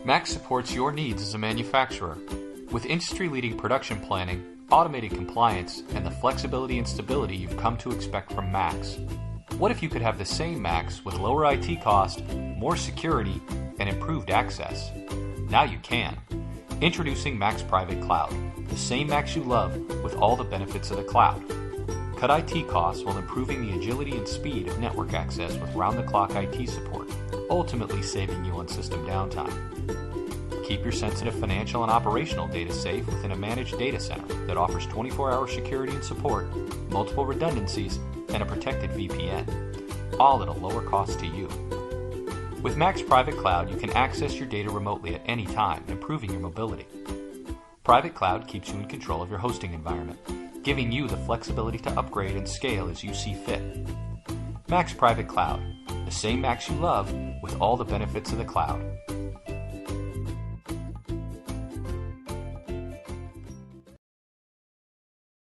Max supports your needs as a manufacturer. With industry-leading production planning, automated compliance, and the flexibility and stability you've come to expect from Max. What if you could have the same Max with lower IT cost, more security, and improved access? Now you can. Introducing Max Private Cloud, the same Max you love with all the benefits of the cloud. Cut IT costs while improving the agility and speed of network access with round-the-clock IT support, ultimately saving you on system downtime. Keep your sensitive financial and operational data safe within a managed data center that offers 24-hour security and support, multiple redundancies, and a protected VPN, all at a lower cost to you. With Max Private Cloud, you can access your data remotely at any time, improving your mobility. Private Cloud keeps you in control of your hosting environment, giving you the flexibility to upgrade and scale as you see fit. Max Private Cloud, the same Max you love with all the benefits of the cloud.